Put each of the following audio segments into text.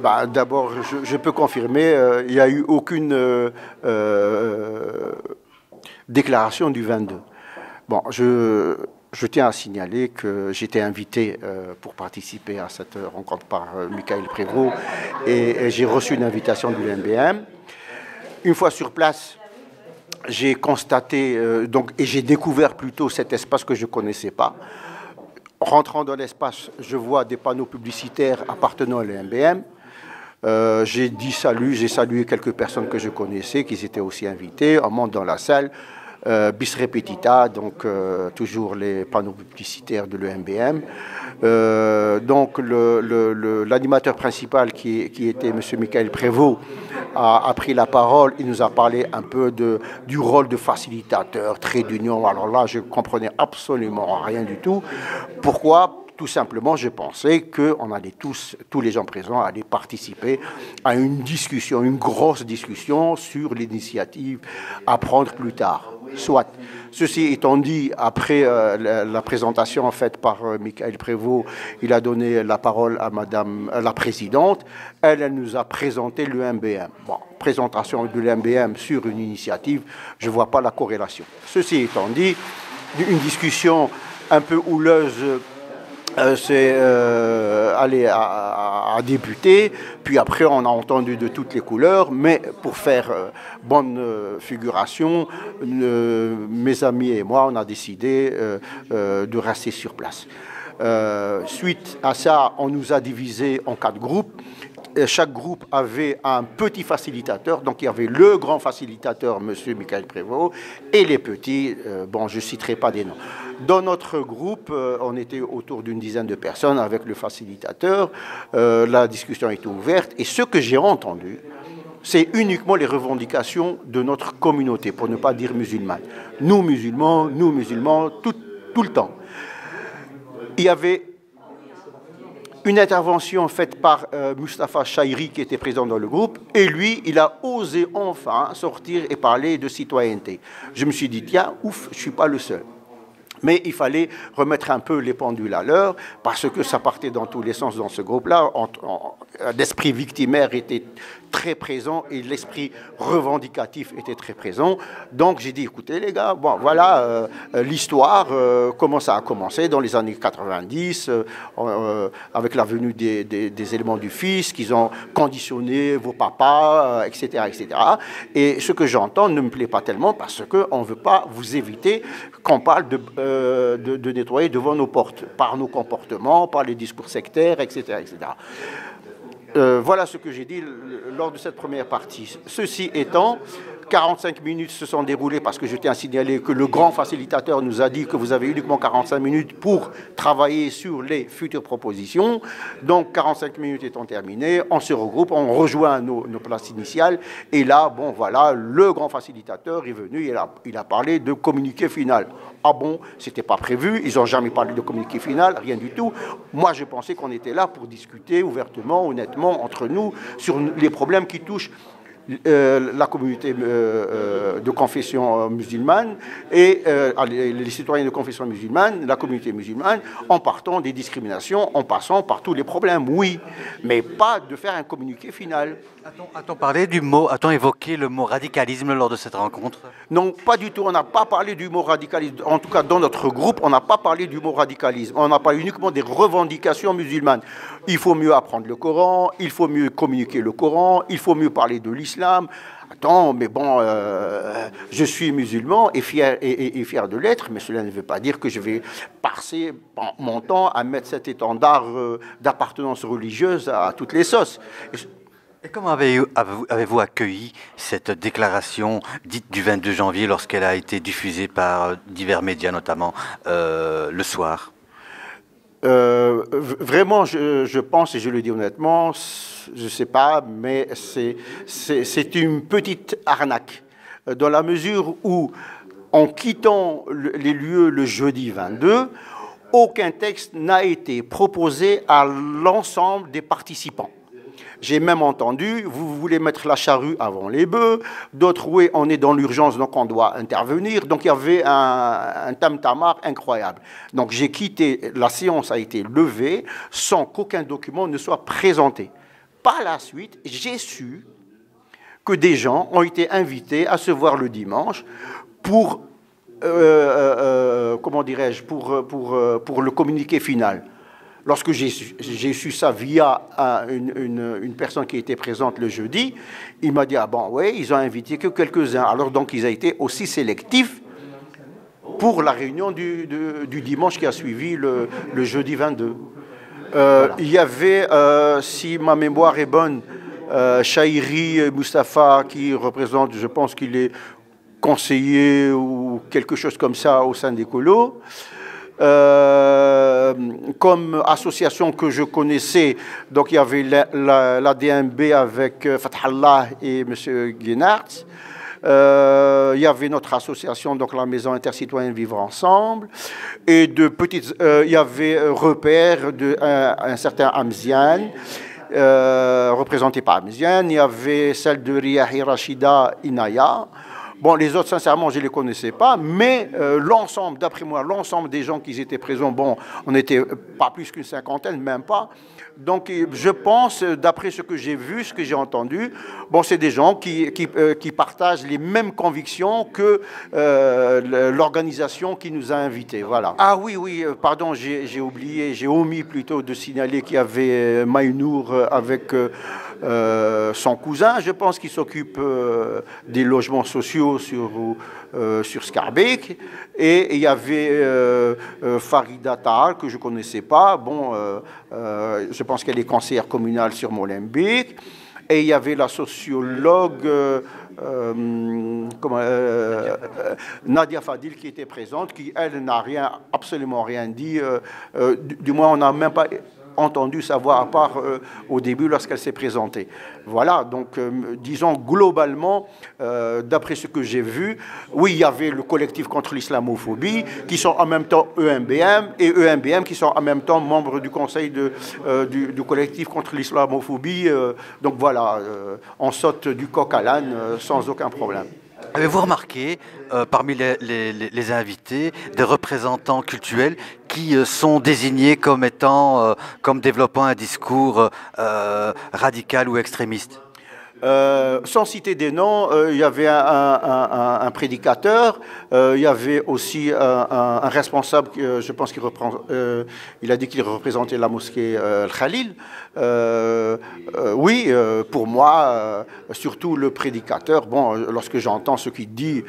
Bah, d'abord, je peux confirmer, il n'y a eu aucune déclaration du 22. Bon, je tiens à signaler que j'étais invité pour participer à cette rencontre par Michael Prévost et j'ai reçu une invitation de l'UMBM. Une fois sur place, j'ai constaté et j'ai découvert plutôt cet espace que je ne connaissais pas. Rentrant dans l'espace, je vois des panneaux publicitaires appartenant à l'UMBM. J'ai dit salut, j'ai salué quelques personnes que je connaissais, qui étaient aussi invitées. On monte dans la salle, bis repetita, donc toujours les panneaux publicitaires de l'EMBM. Donc l'animateur principal, qui était M. Michael Prévost, a pris la parole. Il nous a parlé un peu du rôle de facilitateur, trait d'union. Alors là, je ne comprenais absolument rien du tout. Pourquoi ? Tout simplement, je pensais qu'on allait tous les gens présents allaient participer à une discussion, une grosse discussion sur l'initiative à prendre plus tard. Soit. Ceci étant dit, après la présentation faite par Michael Prévost, il a donné la parole à Madame la Présidente. Elle nous a présenté l'UMBM. Bon, présentation de l'UMBM sur une initiative, je ne vois pas la corrélation. Ceci étant dit, une discussion un peu houleuse c'est allé à débuter, puis après on a entendu de toutes les couleurs, mais pour faire bonne figuration, mes amis et moi, on a décidé de rester sur place. Suite à ça, on nous a divisés en 4 groupes. Chaque groupe avait un petit facilitateur, donc il y avait le grand facilitateur, M. Michael Prévost, et les petits, bon, je ne citerai pas des noms. Dans notre groupe, on était autour d'une dizaine de personnes avec le facilitateur. La discussion était ouverte, et ce que j'ai entendu, c'est uniquement les revendications de notre communauté, pour ne pas dire musulmane. Nous musulmans, tout le temps. Il y avait une intervention faite par Mustapha Chahiri, qui était présent dans le groupe, et lui, il a osé enfin sortir et parler de citoyenneté. Je me suis dit, tiens, ouf, je ne suis pas le seul. Mais il fallait remettre un peu les pendules à l'heure, parce que ça partait dans tous les sens dans ce groupe-là. L'esprit victimaire était très présent et l'esprit revendicatif était très présent. Donc j'ai dit, écoutez les gars, bon voilà l'histoire, comment ça a commencé dans les années 90, avec la venue des éléments du fisc, qu'ils ont conditionné vos papas, etc., etc. Et ce que j'entends ne me plaît pas tellement, parce qu'on ne veut pas vous éviter qu'on parle de nettoyer devant nos portes, par nos comportements, par les discours sectaires, etc., etc. Voilà ce que j'ai dit lors de cette première partie. Ceci étant, 45 minutes se sont déroulées, parce que je tiens à signaler que le grand facilitateur nous a dit que vous avez uniquement 45 minutes pour travailler sur les futures propositions. Donc 45 minutes étant terminées, on se regroupe, on rejoint nos places initiales. Et là, bon voilà, le grand facilitateur est venu, il a parlé de communiqué final. Ah bon, c'était pas prévu, ils n'ont jamais parlé de communiqué final, rien du tout. Moi, je pensais qu'on était là pour discuter ouvertement, honnêtement, entre nous, sur les problèmes qui touchent la communauté de confession musulmane et les citoyens de confession musulmane, la communauté musulmane, en partant des discriminations, en passant par tous les problèmes, oui, mais pas de faire un communiqué final. A-t-on évoqué le mot radicalisme lors de cette rencontre? Non, pas du tout, on n'a pas parlé du mot radicalisme. En tout cas, dans notre groupe, on n'a pas parlé du mot radicalisme. On a parlé uniquement des revendications musulmanes. Il faut mieux apprendre le Coran, il faut mieux communiquer le Coran, il faut mieux parler de l'islam. Attends, mais bon, je suis musulman et fier de l'être, mais cela ne veut pas dire que je vais passer mon temps à mettre cet étendard d'appartenance religieuse à toutes les sauces. Et comment avez-vous accueilli cette déclaration dite du 22 janvier lorsqu'elle a été diffusée par divers médias, notamment le soir? Vraiment, je pense, et je le dis honnêtement, je ne sais pas, mais c'est une petite arnaque, dans la mesure où, en quittant les lieux le jeudi 22, aucun texte n'a été proposé à l'ensemble des participants. J'ai même entendu, vous voulez mettre la charrue avant les bœufs, d'autres, oui, on est dans l'urgence, donc on doit intervenir. Donc il y avait un tam-tamar incroyable. Donc j'ai quitté, la séance a été levée sans qu'aucun document ne soit présenté. Par la suite, j'ai su que des gens ont été invités à se voir le dimanche pour, comment dirais-je, pour le communiqué final. Lorsque j'ai su ça via une personne qui était présente le jeudi, il m'a dit, ah bon, oui, ils ont invité que quelques-uns. Alors donc, ils ont été aussi sélectifs pour la réunion du dimanche qui a suivi le jeudi 22. Voilà. Il y avait, si ma mémoire est bonne, Chahiri Moustapha qui représente, je pense qu'il est conseiller ou quelque chose comme ça au sein des colos. Comme association que je connaissais, donc il y avait la DNB avec Fathallah et M. Guénart. Il y avait notre association, donc la Maison Intercitoyenne Vivre Ensemble, et de petites, il y avait Repère, un certain Amzian, représenté par Amzian. Il y avait celle de Riyahi Rachida Inaya. Bon, les autres, sincèrement, je ne les connaissais pas, mais l'ensemble, d'après moi, l'ensemble des gens qui étaient présents, bon, on n'était pas plus qu'une cinquantaine, même pas. Donc, je pense, d'après ce que j'ai vu, ce que j'ai entendu, bon, c'est des gens qui partagent les mêmes convictions que l'organisation qui nous a invités, voilà. Ah oui, pardon, j'ai oublié, j'ai omis plutôt de signaler qu'il y avait Maïnour avec son cousin, je pense, qui s'occupe des logements sociaux sur Schaerbeek. Et il y avait Farida Tahar, que je ne connaissais pas. Bon, je pense qu'elle est conseillère communale sur Molenbeek. Et il y avait la sociologue Nadia Fadil qui était présente, qui, elle, n'a absolument rien dit. Du moins, on n'a même pas entendu savoir, à part au début lorsqu'elle s'est présentée. Voilà, donc disons globalement, d'après ce que j'ai vu, oui, il y avait le collectif contre l'islamophobie, qui sont en même temps EMBM, et EMBM qui sont en même temps membres du conseil du collectif contre l'islamophobie. Donc voilà, on saute du coq à l'âne sans aucun problème. Avez-vous remarqué, parmi les invités, des représentants cultuels qui sont désignés comme étant, comme développant un discours radical ou extrémiste? Sans citer des noms, il y avait un prédicateur, il y avait aussi un responsable, je pense il a dit qu'il représentait la mosquée Al-Khalil. Oui, pour moi, surtout le prédicateur, bon, lorsque j'entends ce qu'il dit,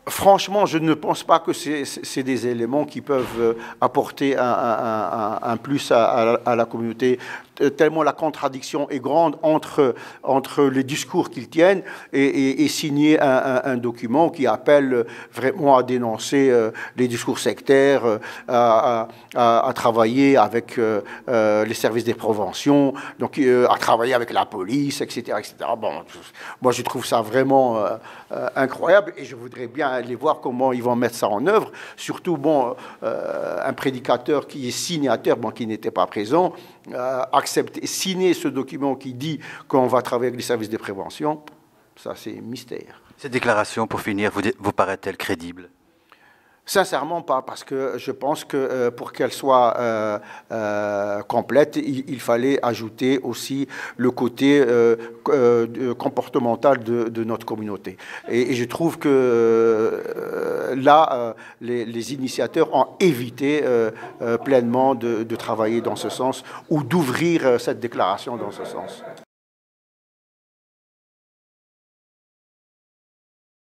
franchement, je ne pense pas que c'est des éléments qui peuvent apporter un plus à la communauté, tellement la contradiction est grande entre les discours qu'ils tiennent et signer un document qui appelle vraiment à dénoncer les discours sectaires, à travailler avec les services des préventions, donc à travailler avec la police, etc., etc. Bon, moi, je trouve ça vraiment incroyable et je voudrais bien aller voir comment ils vont mettre ça en œuvre. Surtout, bon, un prédicateur qui est signataire, bon, qui n'était pas présent, accepter, signer ce document qui dit qu'on va travailler avec les services de prévention, ça c'est mystère. Cette déclaration, pour finir, vous paraît-elle crédible? Sincèrement pas, parce que je pense que pour qu'elle soit complète, il fallait ajouter aussi le côté comportemental de notre communauté. Et je trouve que là, les initiateurs ont évité pleinement de travailler dans ce sens ou d'ouvrir cette déclaration dans ce sens.